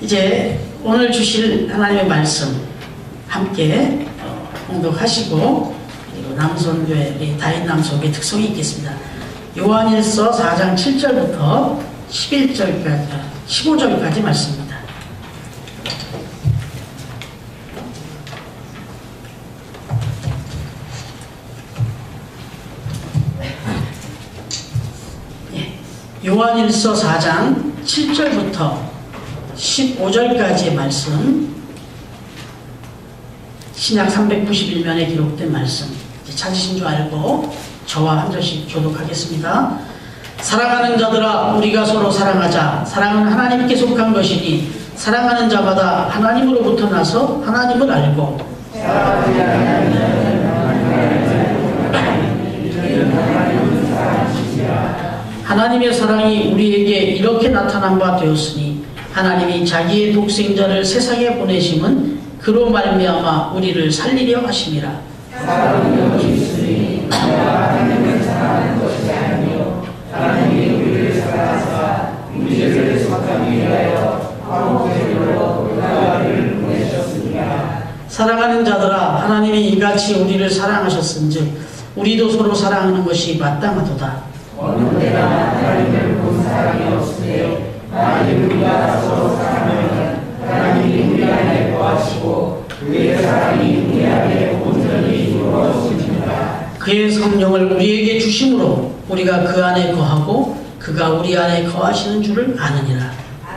이제 오늘 주실 하나님의 말씀 함께 봉독하시고 그리고 남선교회 다윗남송의 특성이 있겠습니다. 요한일서 4장 7절부터 11절까지 15절까지 말씀입니다. 요한일서 4장 7절부터 15절까지의 말씀, 신약 391면에 기록된 말씀 찾으신 줄 알고 저와 한 절씩 교독하겠습니다. 사랑하는 자들아, 우리가 서로 사랑하자. 사랑은 하나님께 속한 것이니 사랑하는 자마다 하나님으로부터 나서 하나님을 알고 하나님의 사랑이 우리에게 이렇게 나타난 바 되었으니 하나님이 자기의 독생자를 세상에 보내심은 그로 말미암아 우리를 살리려 하심이라. 사랑은 여기 있으니 하나님을 사랑하는 것이 아니요 하나님이 우리를 사랑하사 우리를 속하기 위하여 아무개로 나를 보내셨습니다. 사랑하는 자들아, 하나님이 이같이 우리를 사랑하셨은즉 우리도 서로 사랑하는 것이 마땅하도다. 어느 때나 하나님을 본 사랑이 없으되 만일 우리가 서로 사랑하면 하나님이 우리 안에 거하시고 그의 사랑이 우리 안에 온전히 이루어집니다. 그의 성령을 우리에게 주심으로 우리가 그 안에 거하고 그가 우리 안에 거하시는 줄을 아느니라.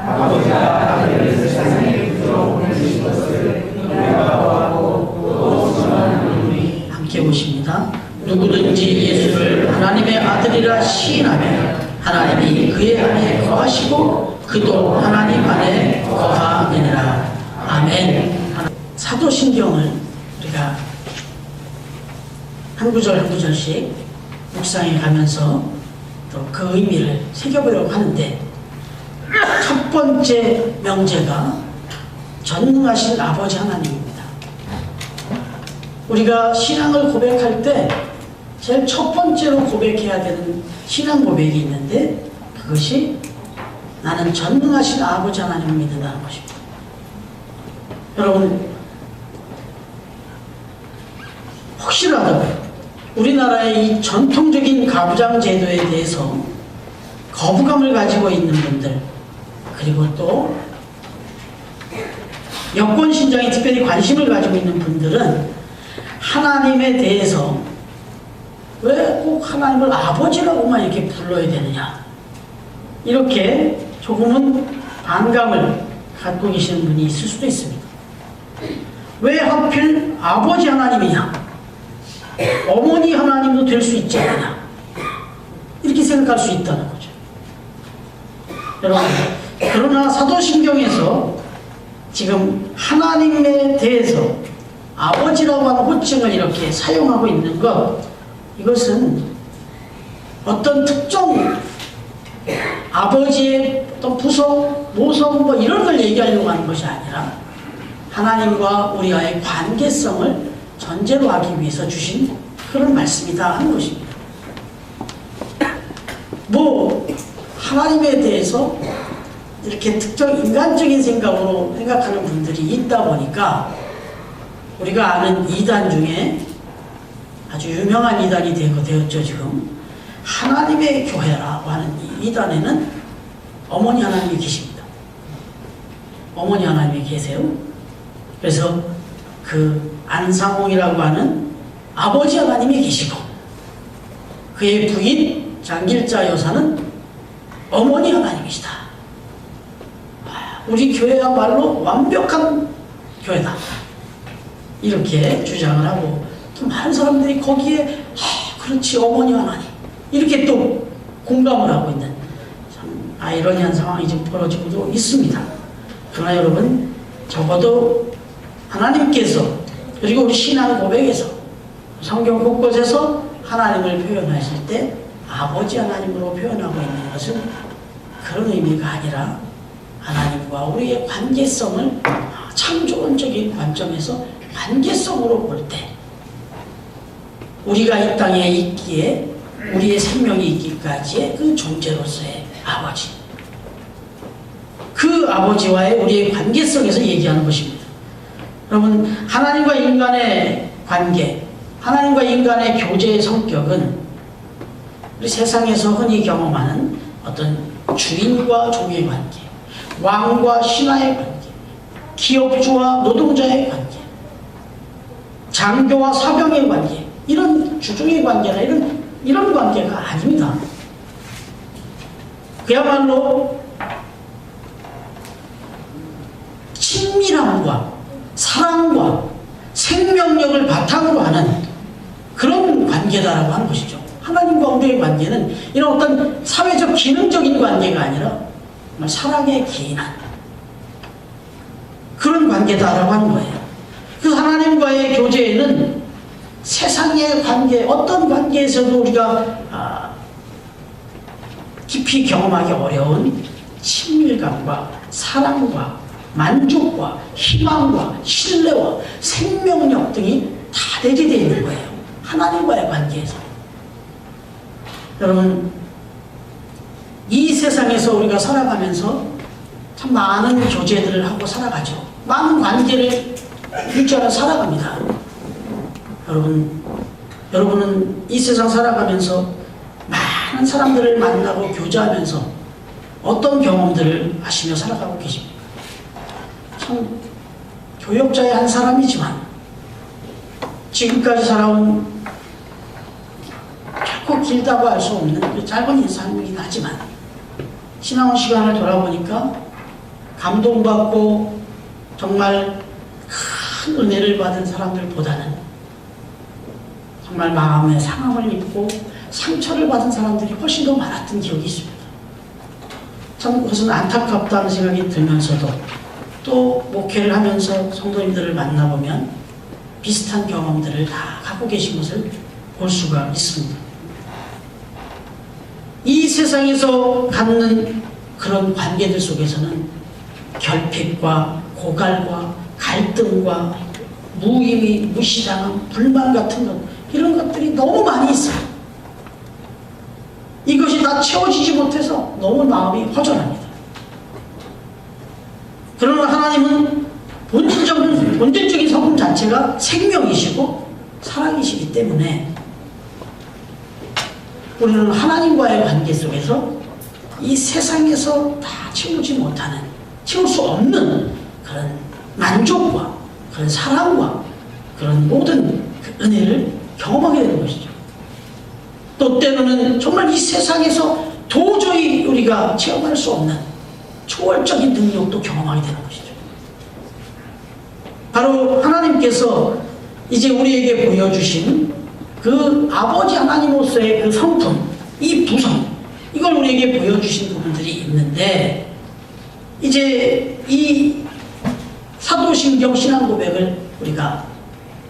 아버지가 아들을 세상에 들어보내신 것을 우리가 보고 또 전하노니. 함께 보십니다. 누구든지 예수를 하나님의 아들이라 시인하면 하나님이 그의 안에 거하시고 그도 하나님 안에 거하느니라. 아멘. 사도신경을 우리가 한 구절 한 구절씩 묵상해 가면서 또 그 의미를 새겨보려고 하는데, 첫 번째 명제가 전능하신 아버지 하나님입니다. 우리가 신앙을 고백할 때 제일 첫 번째로 고백해야 되는 신앙 고백이 있는데, 그것이 나는 전능하신 아버지 하나님을 믿는다는 것입니다. 여러분, 혹시라도 우리나라의 이 전통적인 가부장 제도에 대해서 거부감을 가지고 있는 분들, 그리고 또 여권 신장에 특별히 관심을 가지고 있는 분들은 하나님에 대해서 왜 꼭 하나님을 아버지라고만 이렇게 불러야 되느냐, 이렇게 조금은 반감을 갖고 계시는 분이 있을 수도 있습니다. 왜 하필 아버지 하나님이냐, 어머니 하나님도 될 수 있지 않느냐, 이렇게 생각할 수 있다는 거죠. 여러분, 그러나 사도신경에서 지금 하나님에 대해서 아버지라고 하는 호칭을 이렇게 사용하고 있는 것, 이것은 어떤 특정 아버지의 어떤 부성, 모성 뭐 이런 걸 얘기하려고 하는 것이 아니라 하나님과 우리와의 관계성을 전제로 하기 위해서 주신 그런 말씀이다 하는 것입니다. 뭐 하나님에 대해서 이렇게 특정 인간적인 생각으로 생각하는 분들이 있다 보니까 우리가 아는 이단 중에 아주 유명한 이단이 되었죠. 지금 하나님의 교회라고 하는 이 이단에는 어머니 하나님이 계십니다. 어머니 하나님이 계세요. 그래서 그 안상홍이라고 하는 아버지 하나님이 계시고, 그의 부인 장길자 여사는 어머니 하나님이시다. 우리 교회야말로 완벽한 교회다, 이렇게 주장을 하고, 또 많은 사람들이 거기에 그렇지 어머니 하나님 이렇게 또 공감을 하고 있는 참 아이러니한 상황이 지금 벌어지고도 있습니다. 그러나 여러분, 적어도 하나님께서, 그리고 우리 신앙 고백에서 성경 곳곳에서 하나님을 표현하실 때 아버지 하나님으로 표현하고 있는 것은 그런 의미가 아니라 하나님과 우리의 관계성을 창조론적인 관점에서 관계성으로 볼 때, 우리가 이 땅에 있기에 우리의 생명이 있기까지의 그 존재로서의 아버지, 그 그 아버지와의 우리의 관계성에서 얘기하는 것입니다. 여러분, 하나님과 인간의 관계, 하나님과 인간의 교제의 성격은 우리 세상에서 흔히 경험하는 어떤 주인과 종의 관계, 왕과 신하의 관계, 기업주와 노동자의 관계, 장교와 사병의 관계, 이런 주종의 관계나 이런 관계가 아닙니다. 그야말로 친밀함과 사랑과 생명력을 바탕으로 하는 그런 관계다라고 하는 것이죠. 하나님과 우리의 관계는 이런 어떤 사회적 기능적인 관계가 아니라 정말 사랑에 기인한 그런 관계다라고 하는 거예요. 그 하나님과의 교제에는 세상의 관계, 어떤 관계에서도 우리가 깊이 경험하기 어려운 친밀감과 사랑과 만족과 희망과 신뢰와 생명력 등이 다 내재되어 있는 거예요. 하나님과의 관계에서. 여러분, 이 세상에서 우리가 살아가면서 참 많은 교제들을 하고 살아가죠. 많은 관계를 유지하며 살아갑니다. 여러분은 이 세상 살아가면서 많은 사람들을 만나고 교제하면서 어떤 경험들을 하시며 살아가고 계십니까? 참 교역자의 한 사람이지만 지금까지 살아온 결코 길다고 할 수 없는 그 짧은 인생이긴 하지만 신앙 시간을 돌아보니까 감동받고 정말 큰 은혜를 받은 사람들보다는 정말 마음에 상함을 입고 상처를 받은 사람들이 훨씬 더 많았던 기억이 있습니다. 참 그것은 안타깝다는 생각이 들면서도 또 목회를 하면서 성도님들을 만나보면 비슷한 경험들을 다 갖고 계신 것을 볼 수가 있습니다. 이 세상에서 갖는 그런 관계들 속에서는 결핍과 고갈과 갈등과 무의미, 무시당함, 불만 같은 것, 이런 것들이 너무 많이 있어요. 이것이 다 채워지지 못해서 너무 마음이 허전합니다. 그러나 하나님은 본질적인 성품 자체가 생명이시고 사랑이시기 때문에 우리는 하나님과의 관계 속에서 이 세상에서 다 채우지 못하는, 채울 수 없는 그런 만족과 그런 사랑과 그런 모든 그 은혜를 경험하게 되는 것이죠. 또 때로는 정말 이 세상에서 도저히 우리가 체험할 수 없는 초월적인 능력도 경험하게 되는 것이죠. 바로 하나님께서 이제 우리에게 보여주신 그 아버지 하나님으로서의 그 성품, 이 부성, 이걸 우리에게 보여주신 부분들이 있는데, 이제 이 사도신경 신앙고백을 우리가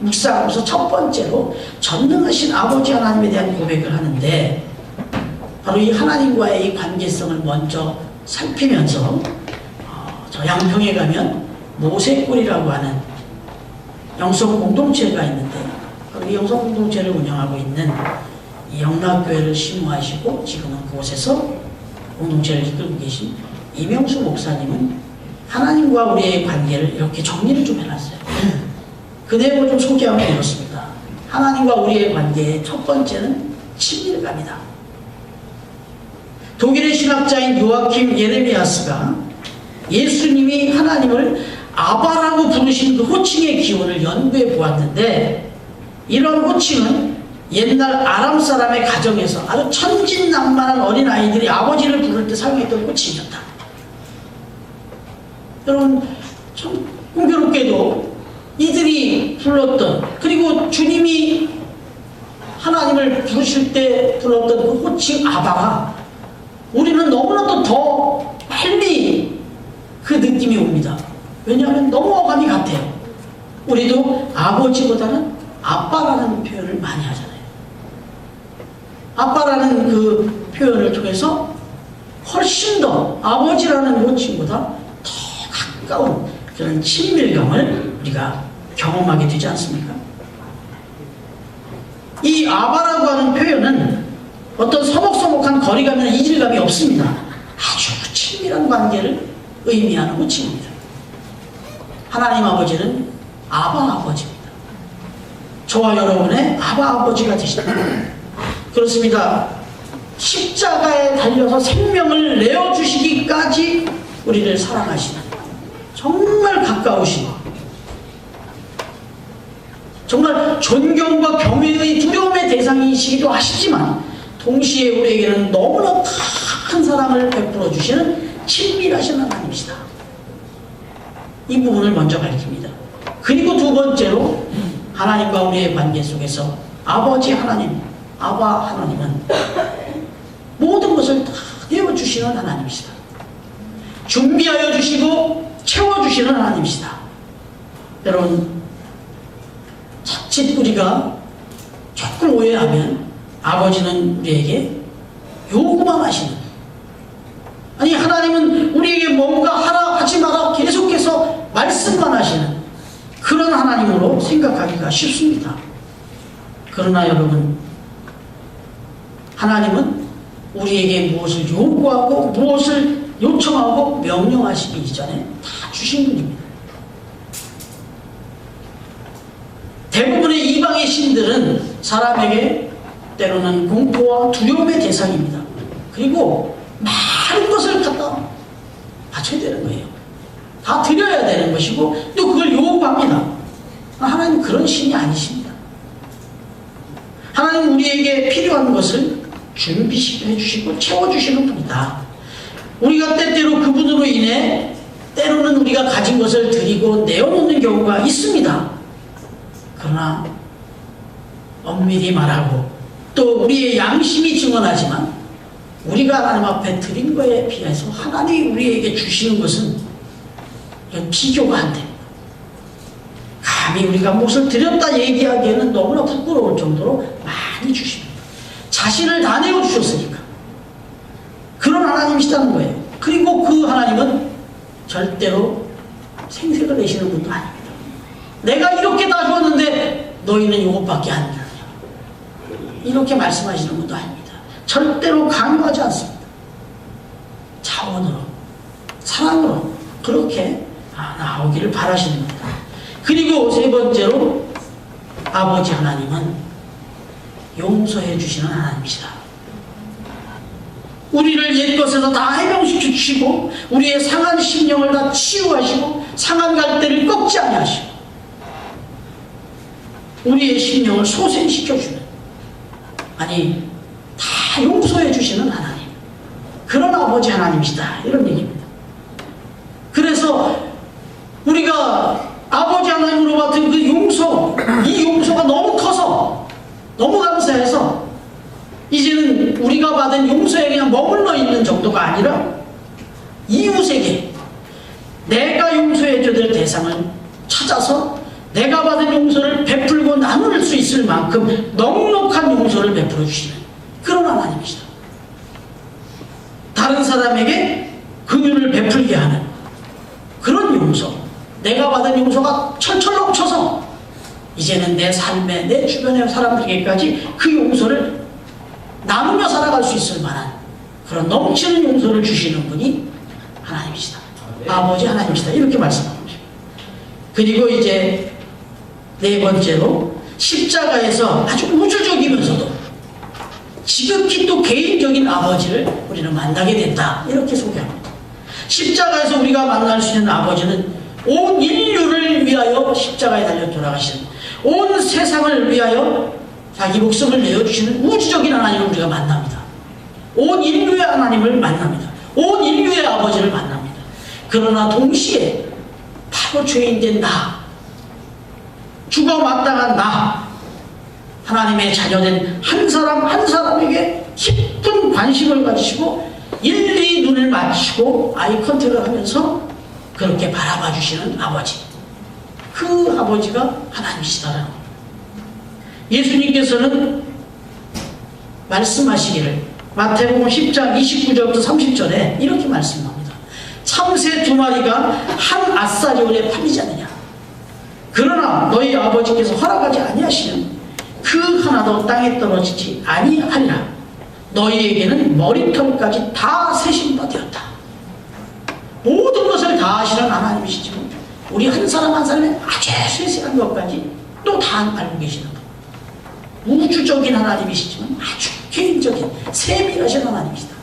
묵상하면서 첫 번째로 전능하신 아버지 하나님에 대한 고백을 하는데, 바로 이 하나님과의 이 관계성을 먼저 살피면서 저 양평에 가면 모세골이라고 하는 영성 공동체가 있는데, 이 영성 공동체를 운영하고 있는 이 영락교회를 심호하시고 지금은 그곳에서 공동체를 이끌고 계신 이명수 목사님은 하나님과 우리의 관계를 이렇게 정리를 좀 해놨어요. 그 내용을 좀 소개하면 이렇습니다. 하나님과 우리의 관계의 첫 번째는 친밀감이다. 독일의 신학자인 요아킴 예레미야스가 예수님이 하나님을 아바라고 부르신 그 호칭의 기원을 연구해 보았는데, 이런 호칭은 옛날 아람 사람의 가정에서 아주 천진난만한 어린아이들이 아버지를 부를 때 사용했던 호칭이었다. 여러분, 참 공교롭게도 이들이 불렀던, 그리고 주님이 하나님을 부르실 때 불렀던 그 호칭 아바가 우리는 너무나도 더 빨리 그 느낌이 옵니다. 왜냐하면 너무 어감이 같아요. 우리도 아버지보다는 아빠라는 표현을 많이 하잖아요. 아빠라는 그 표현을 통해서 훨씬 더 아버지라는 호칭보다 더 가까운 그런 친밀감을 우리가 경험하게 되지 않습니까? 이 아바라고 하는 표현은 어떤 서먹서먹한 거리감이나 이질감이 없습니다. 아주 친밀한 관계를 의미하는 호칭입니다. 하나님 아버지는 아바 아버지입니다. 저와 여러분의 아바 아버지가 되십니다. 그렇습니다. 십자가에 달려서 생명을 내어주시기까지 우리를 사랑하시는 정말 가까우신, 정말 존경과 경외의 두려움의 대상이시기도 하시지만 동시에 우리에게는 너무나 큰 사랑을 베풀어 주시는 친밀하신 하나님이시다. 이 부분을 먼저 밝힙니다. 그리고 두 번째로 하나님과 우리의 관계 속에서 아버지 하나님, 아바 하나님은 모든 것을 다 내어주시는 하나님이시다. 준비하여 주시고 채워주시는 하나님이시다. 여러분, 자칫 우리가 조금 오해하면 아버지는 우리에게 요구만 하시는, 아니 하나님은 우리에게 뭔가 하라 하지 마라 계속해서 말씀만 하시는 그런 하나님으로 생각하기가 쉽습니다. 그러나 여러분, 하나님은 우리에게 무엇을 요구하고 무엇을 요청하고 명령하시기 이전에 다 주신 분입니다. 대부분의 이방의 신들은 사람에게 때로는 공포와 두려움의 대상입니다. 그리고 많은 것을 갖다 바쳐야 되는 거예요. 다 드려야 되는 것이고 또 그걸 요구합니다. 하나님 그런 신이 아니십니다. 하나님 우리에게 필요한 것을 준비해 주시고 채워주시는 분이다. 우리가 때때로 그분으로 인해 때로는 우리가 가진 것을 드리고 내어놓는 경우가 있습니다. 그러나 엄밀히 말하고 또 우리의 양심이 증언하지만 우리가 하나님 앞에 드린 것에 비해서 하나님이 우리에게 주시는 것은 비교가 안 됩니다. 감히 우리가 무엇을 드렸다 얘기하기에는 너무나 부끄러울 정도로 많이 주십니다. 자신을 다 내어주셨으니까 그런 하나님이시다는 거예요. 그리고 그 하나님은 절대로 생색을 내시는 분도 아닙니다. 내가 이렇게 다 주었는데 너희는 이것밖에 안 주느냐, 이렇게 말씀하시는 분도 아닙니다. 절대로 강요하지 않습니다. 자원으로, 사랑으로 그렇게 나오기를 바라시는 겁니다. 그리고 세 번째로 아버지 하나님은 용서해 주시는 하나님이시다. 우리를 옛것에서 다 해명시켜 주시고 우리의 상한 심령을 다 치유하시고 상한 갈대를 꺾지 아니하시고 우리의 심령을 소생시켜주는, 아니 다 용서해 주시는 하나님, 그런 아버지 하나님이시다, 이런 얘기입니다. 그래서 우리가 아버지 하나님으로 받은 그 용서, 이 용서가 너무 커서 너무 감사해서 이제는 우리가 받은 용서에 그냥 머물러 있는 정도가 아니라 이웃에게 내가 용서해줘야 될 대상을 찾아서 내가 받은 용서를 베풀고 나눌 수 있을 만큼 넉넉한 용서를 베풀어 주시는 그런 하나님이시다. 다른 사람에게 긍휼을 베풀게 하는 그런 용서, 내가 받은 용서가 철철 넘쳐서 이제는 내 삶에, 내 주변의 사람들에게까지 그 용서를 나누며 살아갈 수 있을 만한 그런 넘치는 용서를 주시는 분이 하나님이시다. 아버지 하나님이시다, 이렇게 말씀합니다. 그리고 이제 네 번째로 십자가에서 아주 우주적이면서도 지극히 또 개인적인 아버지를 우리는 만나게 된다, 이렇게 소개합니다. 십자가에서 우리가 만날 수 있는 아버지는 온 인류를 위하여 십자가에 달려 돌아가시는, 온 세상을 위하여 자기 목숨을 내어주시는 우주적인 하나님을 우리가 만납니다. 온 인류의 하나님을 만납니다. 온 인류의 아버지를 만납니다. 그러나 동시에 바로 죄인된 나, 죽어 마땅한 나, 하나님의 자녀된 한 사람 한 사람에게 깊은 관심을 가지시고 일일이 눈을 맞추고 아이 컨택을 하면서 그렇게 바라봐 주시는 아버지, 그 아버지가 하나님이시다라는 겁니다. 예수님께서는 말씀하시기를 마태복음 10장 29절부터 30절에 이렇게 말씀합니다. 참새 2마리가 한 아사리온에 팔리지 않느냐, 그러나 너희 아버지께서 허락하지 아니하시는 그 하나도 땅에 떨어지지 아니하리라. 너희에게는 머리털까지 다 세신 바 되었다. 모든 것을 다하시는 하나님이시지만 우리 한 사람 한 사람의 아주 세세한 것까지 또 다 알고 계시는 분. 우주적인 하나님이시지만 아주 개인적인 세밀하신 하나님이시다.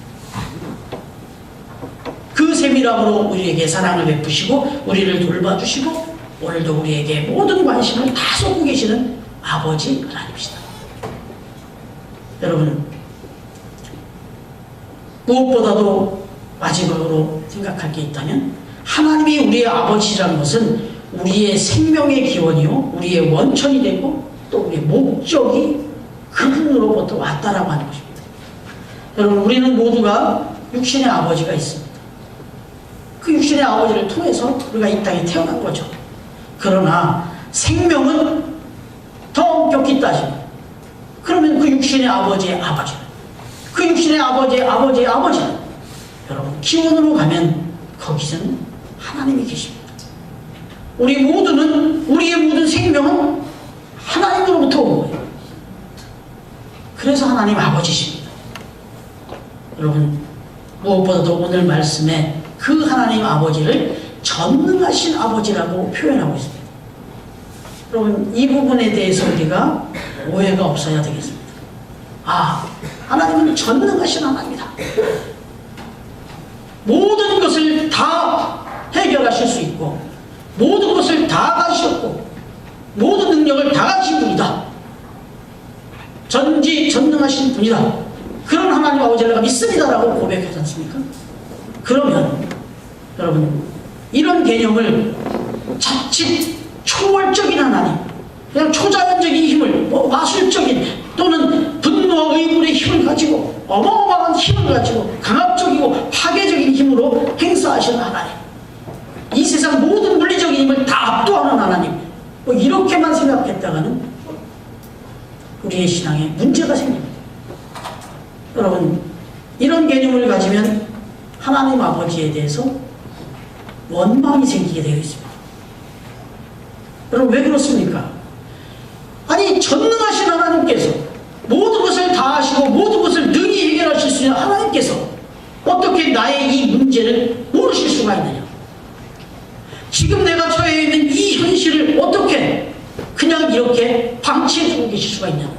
그 세밀함으로 우리에게 사랑을 베푸시고 우리를 돌봐주시고 오늘도 우리에게 모든 관심을 다 쏟고 계시는 아버지 하나님이시다. 여러분, 무엇보다도 마지막으로 생각할 게 있다면 하나님이 우리의 아버지라는 것은 우리의 생명의 기원이요 우리의 원천이 되고 또 우리의 목적이 그분으로부터 왔다라고 하는 것입니다. 여러분, 우리는 모두가 육신의 아버지가 있습니다. 그 육신의 아버지를 통해서 우리가 이 땅에 태어난 거죠. 그러나 생명은 더 엄격히 따지면 그러면 그 육신의 아버지의 아버지는 그 육신의 아버지의 아버지의 아버지는 여러분 기원으로 가면 거기서는 하나님이 계십니다. 우리 모두는 우리의 모든 생명은 하나님으로부터 온 거예요. 그래서 하나님 아버지십니다. 여러분, 무엇보다도 오늘 말씀에 그 하나님 아버지를 전능하신 아버지라고 표현하고 있습니다. 여러분, 이 부분에 대해서 우리가 오해가 없어야 되겠습니다. 아, 하나님은 전능하신 하나님이다. 모든 것을 다 해결하실 수 있고 모든 것을 다 가지셨고 모든 능력을 다 가진 분이다. 전지전능하신 분이다. 그런 하나님 아버지를 내가 믿습니다라고 고백하지 않습니까? 그러면 여러분, 이런 개념을 자칫 초월적인 하나님, 그냥 초자연적인 힘을, 마술적인 또는 분노와 의문의 힘을 가지고 어마어마한 힘을 가지고 강압적이고 파괴적인 힘으로 행사하시는 하나님, 이 세상 모든 물리적인 힘을 다 압도하는 하나님, 이렇게만 생각했다가는 우리의 신앙에 문제가 생깁니다. 여러분, 이런 개념을 가지면 하나님 아버지에 대해서 원망이 생기게 되어 있습니다. 여러분, 왜 그렇습니까? 아니, 전능하신 하나님께서 모든 것을 다 하시고 모든 것을 능히 해결하실 수 있는 하나님께서 어떻게 나의 이 문제를 모르실 수가 있느냐? 지금 내가 처해 있는 이 현실을 어떻게 그냥 이렇게 방치해두고 계실 수가 있냐?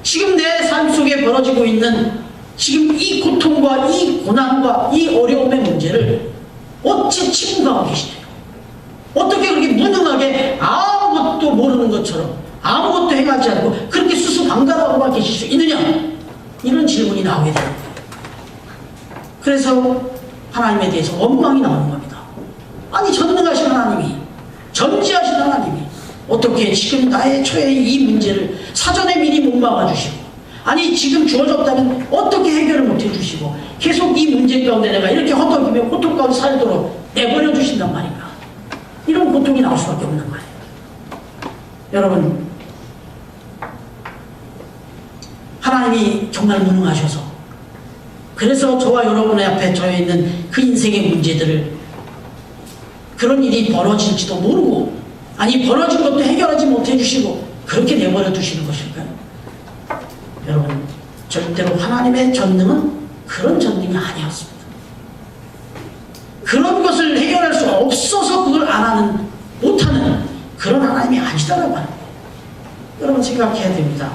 지금 내 삶 속에 벌어지고 있는 지금 이 고통과 이 고난과 이 어려움의 문제를 어찌 침묵하고 계시냐요? 어떻게 그렇게 무능하게 아무것도 모르는 것처럼 아무것도 행하지 않고 그렇게 수수방관하고만 계실 수 있느냐? 이런 질문이 나오게 됩니다. 그래서 하나님에 대해서 원망이 나오는 겁니다. 아니, 전능하신 하나님이, 전지하신 하나님이 어떻게 지금 나의 처해 이 문제를 사전에 미리 못 막아주시고, 아니 지금 주어졌다면 어떻게 해결을 못 해주시고 계속 이 문제 가운데 내가 이렇게 허덕이며 고통 가운데 살도록 내버려 주신단 말인가? 이런 고통이 나올 수밖에 없는 거예요. 여러분, 하나님이 정말 무능하셔서 그래서 저와 여러분의 앞에 처해 있는 그 인생의 문제들을 그런 일이 벌어질지도 모르고, 아니 벌어진 것도 해결하지 못해 주시고 그렇게 내버려 두시는 것일까요? 여러분, 절대로 하나님의 전능은 그런 전능이 아니었습니다. 그런 것을 해결할 수 없어서 그걸 안 하는, 못하는 그런 하나님이 아니다라고 하는 거예요. 여러분, 생각해야 됩니다.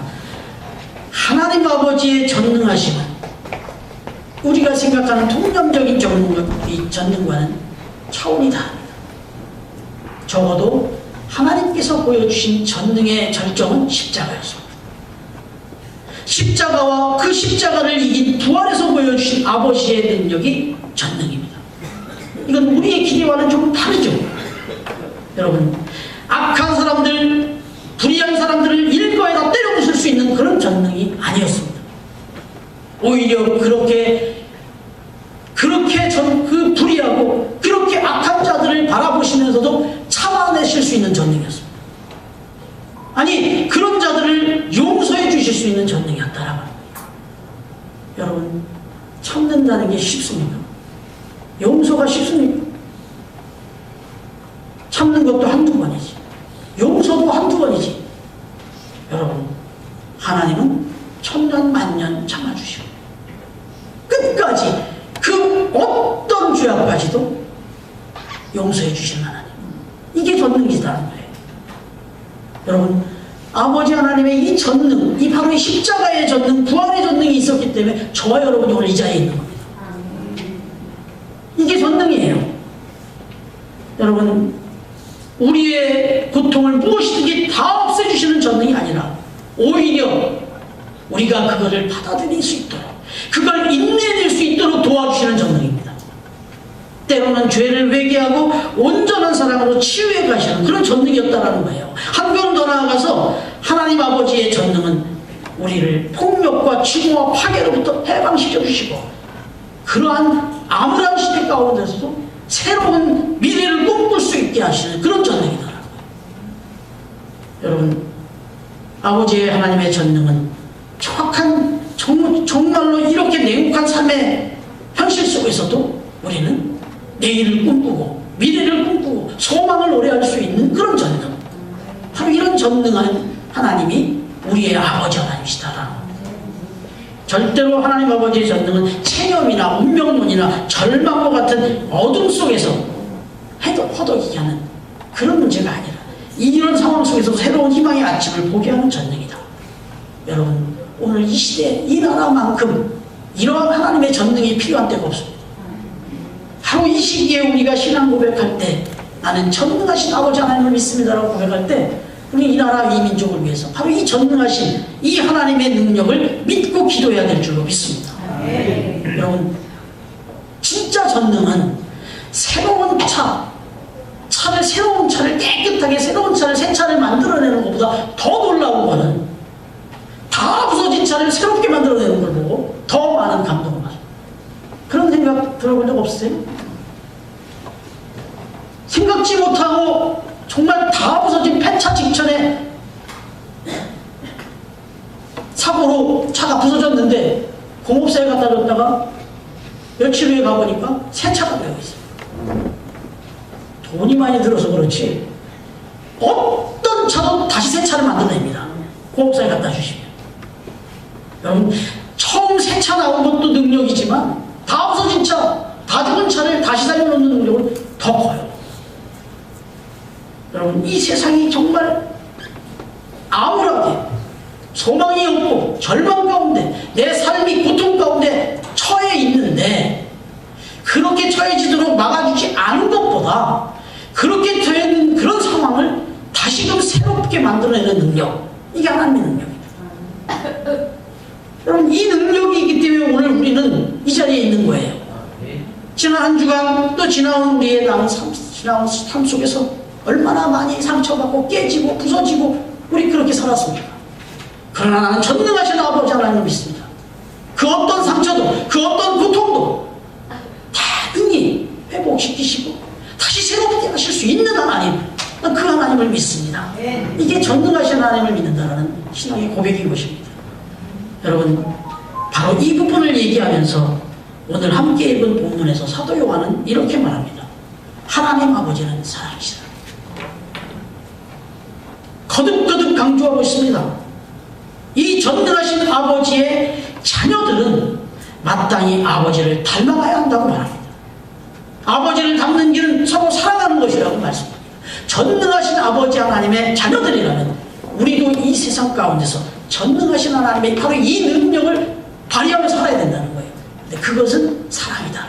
하나님 아버지의 전능하심은 우리가 생각하는 통념적인 전능과는 차원이 다릅니다. 적어도 하나님께서 보여주신 전능의 절정은 십자가였습니다. 십자가와 그 십자가를 이긴 부활에서 보여주신 아버지의 능력이 전능입니다. 이건 우리의 기대와는 좀 다르죠. 여러분, 악한 사람들, 불의한 사람들을 일거에다 때려 부술 수 있는 그런 전능이 아니었습니다. 오히려 그렇게 그 불의하고 그렇게 악한 자들을 바라보시면서도 참아내실 수 있는 전능이었습니다. 아니, 그런 자들을 용서해 주실 수 있는 전능이었다라고 합니다. 여러분, 참는다는 게 쉽습니까? 용서가 쉽습니까? 참는 것도 한두 번이지, 용서도 한두 번이지. 여러분, 하나님은 천년 만년 참아주시고 끝까지 그 어떤 죄악까지도 용서해 주시는 하나님. 이게 전능이라는 거예요. 여러분, 아버지 하나님의 이 전능, 이 바로 이 십자가의 전능, 부활의 전능이 있었기 때문에 저와 여러분이 오늘 이 자리에 있는 겁니다. 이게 전능이에요. 여러분, 우리의 고통을 무엇이든지 다 없애주시는 전능이 아니라 오히려 우리가 그거를 받아들일 수 있도록, 그걸 인내낼 수 있도록 도와주시는 전능입니다. 때로는 죄를 회개하고 온전한 사랑으로 치유해 가시는 그런 전능이었다는 거예요. 한 걸음 더 나아가서 하나님 아버지의 전능은 우리를 폭력과 증오와 파괴로부터 해방시켜 주시고, 그러한 암울한 시대 가운데서도 새로운 미래를 꿈꿀 수 있게 하시는 그런 전능이더라고요. 여러분, 아버지의 하나님의 전능은 정확한, 정말로 이렇게 냉혹한 삶의 현실 속에서도 우리는 내일을 꿈꾸고 미래를 꿈꾸고 소망을 노래할 수 있는 그런 전능, 바로 이런 전능한 하나님이 우리의 아버지 하나님이시다라는 겁니다. 절대로 하나님 아버지의 전능은 체념이나 운명론이나 절망과 같은 어둠 속에서 허덕이게 하는 그런 문제가 아니라 이런 상황 속에서 새로운 희망의 아침을 보게 하는 전능이다. 여러분, 오늘 이 시대, 이 나라만큼 이러한 하나님의 전능이 필요한 때가 없습니다. 바로 이 시기에 우리가 신앙 고백할 때, 나는 전능하신 아버지 하나님을 믿습니다라고 고백할 때, 우리 이 나라, 이 민족을 위해서 바로 이 전능하신 이 하나님의 능력을 믿고 기도해야 될 줄로 믿습니다. 여러분, 진짜 전능은 새로운 새로운 차를 깨끗하게, 새로운 차를, 새 차를 만들어내는 것보다 더 놀라운 거는 다 부서진 차를 새롭게 만들어내는 걸 보고 더 많은 감동을 받아요. 그런 생각 들어본 적 없으세요? 생각지 못하고 정말 다 부서진 폐차 직전에 사고로 차가 부서졌는데 공업사에 갖다 줬다가 며칠 후에 가보니까 새 차가 되어 있어요. 돈이 많이 들어서 그렇지 어떤 차도 다시 새 차를 만들어냅니다. 공업사에 갖다 주시면. 여러분, 처음 새 차 나온 것도 능력이지만 다 없어진 차, 다 죽은 차를 다시 살려놓는 능력은 더 커요. 여러분, 이 세상이 정말 암울하게 소망이 없고 절망 가운데 내 삶이 고통 가운데 처해 있는데, 그렇게 처해지도록 막아주지 않은 것보다 그렇게 된 그런 상황을 다시금 새롭게 만들어내는 능력, 이게 하나님의 능력입니다. 여러분, 이 능력이 있기 때문에 오늘 우리는 이 자리에 있는 거예요. 지난 한 주간 또 지나온 우리의 지나온 삶 속에서 얼마나 많이 상처받고 깨지고 부서지고 우리 그렇게 살았습니까? 그러나 나는 전능하신 아버지 하나님을 믿습니다. 그 어떤 상처도, 그 어떤 고통도 다 능히 회복시키시고 다시 새롭게 하실 수 있는 하나님, 그 하나님을 믿습니다. 이게 전능하신 하나님을 믿는다는 신앙의 고백인 것입니다. 여러분, 바로 이 부분을 얘기하면서 오늘 함께 읽은 본문에서 사도 요한은 이렇게 말합니다. 하나님 아버지는 사랑이시다. 거듭거듭 강조하고 있습니다. 이 전능하신 아버지의 자녀들은 마땅히 아버지를 닮아가야 한다고 말합니다. 아버지를 닮는 길은 서로 사랑하는 것이라고 말씀합니다. 전능하신 아버지 하나님의 자녀들이라면 우리도 이 세상 가운데서 전능하신 하나님의 바로 이 능력을 발휘하며 살아야 된다는 거예요. 근데 그것은 사랑이다.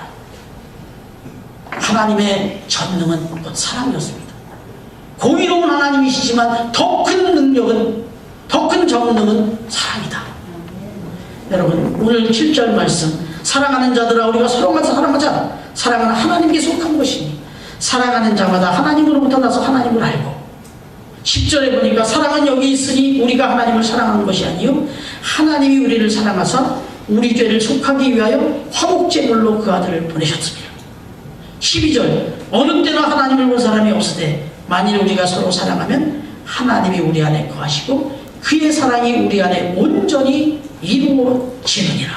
하나님의 전능은 곧 사랑이었습니다. 공의로운 하나님이시지만 더 큰 능력은, 더 큰 전능은 사랑이다. 여러분, 오늘 7절 말씀, 사랑하는 자들아 우리가 서로가 사랑하자. 사랑은 하나님께 속한 것이니 사랑하는 자마다 하나님으로부터 나서 하나님을 알고, 10절에 보니까 사랑은 여기 있으니 우리가 하나님을 사랑하는 것이 아니요 하나님이 우리를 사랑하사 우리 죄를 속하기 위하여 화목제물로 그 아들을 보내셨습니다. 12절, 어느 때나 하나님을 본 사람이 없으되 만일 우리가 서로 사랑하면 하나님이 우리 안에 거하시고 그의 사랑이 우리 안에 온전히 이루어지느니라.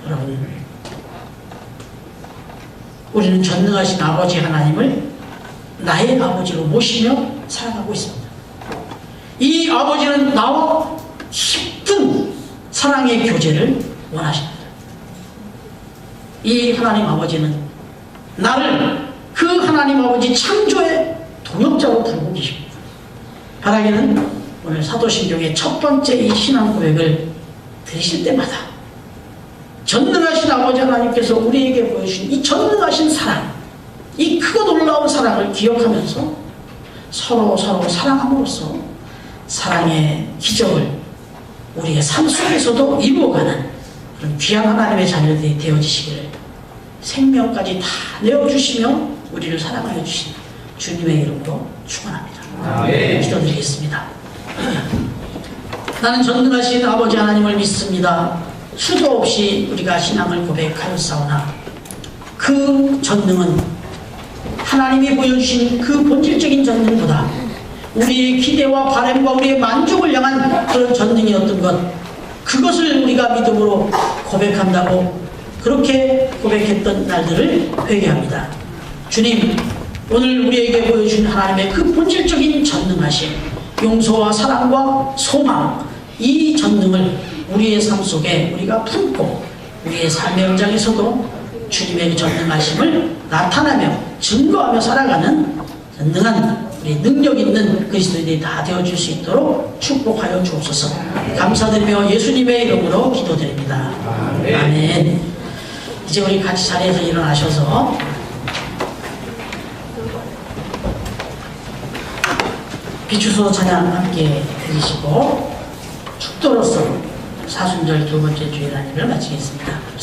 여러분, 우리는 전능하신 아버지 하나님을 나의 아버지로 모시며 살아가고 있습니다. 이 아버지는 나와 깊은 사랑의 교제를 원하십니다. 이 하나님 아버지는 나를 그 하나님 아버지 창조의 동역자로 부르고 계십니다. 바라기는 오늘 사도신경의 첫 번째 이 신앙 고백을 들으실 때마다 전능하신 아버지 하나님께서 우리에게 보여주신 이 전능하신 사랑, 이 크고 놀라운 사랑을 기억하면서 서로 사랑함으로써 사랑의 기적을 우리의 삶 속에서도 이루어가는 그런 귀한 하나님의 자녀들이 되어지시기를 생명까지 다 내어주시며 우리를 사랑하여 주신 주님의 이름으로 축원합니다. 기도드리겠습니다. 나는 전능하신 아버지 하나님을 믿습니다. 수도 없이 우리가 신앙을 고백하였사오나 그 전능은 하나님이 보여주신 그 본질적인 전능보다 우리의 기대와 바람과 우리의 만족을 향한 그런 전능이었던 것, 그것을 우리가 믿음으로 고백한다고 그렇게 고백했던 날들을 회개합니다. 주님, 오늘 우리에게 보여준 하나님의 그 본질적인 전능하심, 용서와 사랑과 소망, 이 전능을 우리의 삶 속에 우리가 품고 우리의 삶의 현장에서도 주님의 전능하심을 나타나며 증거하며 살아가는 전능한 우리 능력 있는 그리스도인들이 다 되어줄 수 있도록 축복하여 주옵소서. 감사드리며 예수님의 이름으로 기도드립니다. 아멘. 이제 우리 같이 자리에서 일어나셔서 비추소 찬양 함께 드리시고 축도로서 사순절 두 번째 주일 아님을 마치겠습니다.